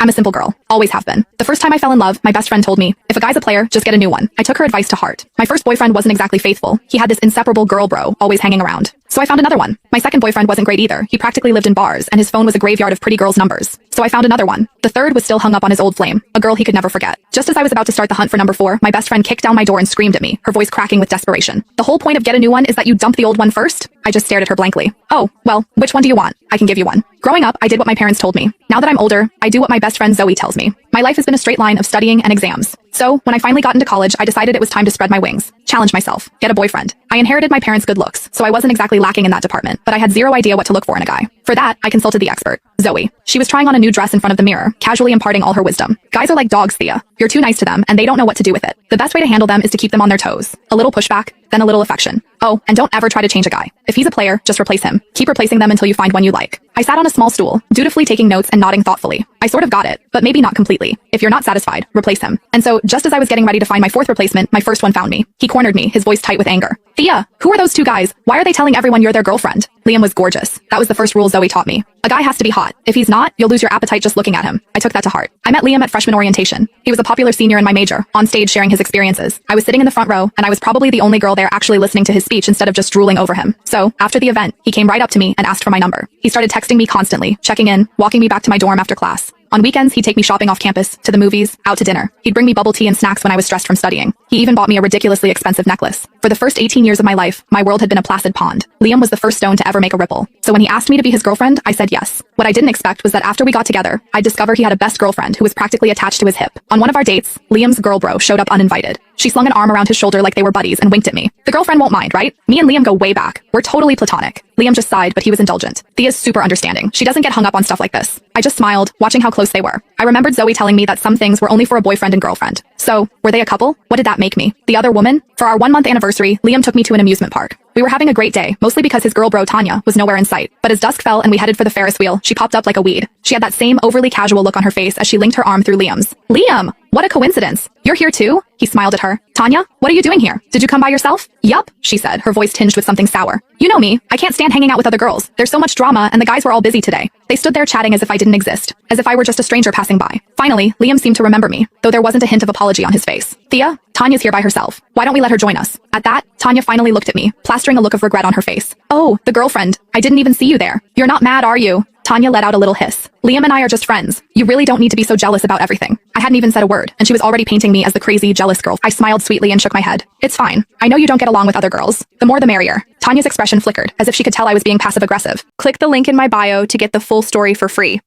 I'm a simple girl. Always have been. The first time I fell in love, my best friend told me, if a guy's a player, just get a new one. I took her advice to heart. My first boyfriend wasn't exactly faithful. He had this inseparable girl bro always hanging around. So I found another one. My second boyfriend wasn't great either. He practically lived in bars, and his phone was a graveyard of pretty girls' numbers. So I found another one. The third was still hung up on his old flame, a girl he could never forget. Just as I was about to start the hunt for number 4, my best friend kicked down my door and screamed at me, her voice cracking with desperation. The whole point of get a new one is that you dump the old one first? I just stared at her blankly. Oh, well, which one do you want? I can give you one. Growing up, I did what my parents told me. Now that I'm older, I do what my best friend Zoe tells me. My life has been a straight line of studying and exams. So, when I finally got into college, I decided it was time to spread my wings, challenge myself, get a boyfriend. I inherited my parents' good looks, so I wasn't exactly lacking in that department, but I had zero idea what to look for in a guy. For that, I consulted the expert, Zoe. She was trying on a new dress in front of the mirror, casually imparting all her wisdom. Guys are like dogs, Thea. You're too nice to them, and they don't know what to do with it. The best way to handle them is to keep them on their toes. A little pushback, then a little affection. Oh, and don't ever try to change a guy. If he's a player, just replace him. Keep replacing them until you find one you like. I sat on a small stool, dutifully taking notes and nodding thoughtfully. I sort of got it, but maybe not completely. If you're not satisfied, replace him. And so, just as I was getting ready to find my fourth replacement, my first one found me. He cornered me, his voice tight with anger. Thea, who are those two guys? Why are they telling everyone you're their girlfriend? Liam was gorgeous. That was the first rule Zoe taught me. A guy has to be hot. If he's not, you'll lose your appetite just looking at him. I took that to heart. I met Liam at freshman orientation. He was a popular senior in my major, on stage sharing his experiences. I was sitting in the front row, and I was probably the only girl there actually listening to his speech instead of just drooling over him. So, after the event, he came right up to me and asked for my number. He started texting me constantly, checking in, walking me back to my dorm after class. On weekends, he'd take me shopping off campus, to the movies, out to dinner. He'd bring me bubble tea and snacks when I was stressed from studying. He even bought me a ridiculously expensive necklace. For the first 18 years of my life, my world had been a placid pond. Liam was the first stone to ever make a ripple. So when he asked me to be his girlfriend, I said yes. What I didn't expect was that after we got together, I'd discover he had a best girlfriend who was practically attached to his hip. On one of our dates, Liam's girl bro showed up uninvited. She slung an arm around his shoulder like they were buddies and winked at me. The girlfriend won't mind, right? Me and Liam go way back. We're totally platonic. Liam just sighed, but he was indulgent. Thea's super understanding. She doesn't get hung up on stuff like this. I just smiled, watching how close they were. I remembered Zoe telling me that some things were only for a boyfriend and girlfriend. So, were they a couple? What did that make me? The other woman? For our 1-month anniversary, Liam took me to an amusement park. We were having a great day, mostly because his girl bro Tanya was nowhere in sight. But as dusk fell and we headed for the Ferris wheel, she popped up like a weed. She had that same overly casual look on her face as she linked her arm through Liam's. Liam! What a coincidence. You're here too? He smiled at her. Tanya, what are you doing here? Did you come by yourself? Yup, she said, her voice tinged with something sour. You know me. I can't stand hanging out with other girls. There's so much drama, and the guys were all busy today. They stood there chatting as if I didn't exist, as if I were just a stranger passing by. Finally, Liam seemed to remember me, though there wasn't a hint of apology on his face. Thea, Tanya's here by herself. Why don't we let her join us? At that, Tanya finally looked at me, plastering a look of regret on her face. Oh, the girlfriend. I didn't even see you there. You're not mad, are you? Tanya let out a little hiss. Liam and I are just friends. You really don't need to be so jealous about everything. I hadn't even said a word, and she was already painting me as the crazy, jealous girl. I smiled sweetly and shook my head. It's fine. I know you don't get along with other girls. The more the merrier. Tanya's expression flickered, as if she could tell I was being passive-aggressive. Click the link in my bio to get the full story for free.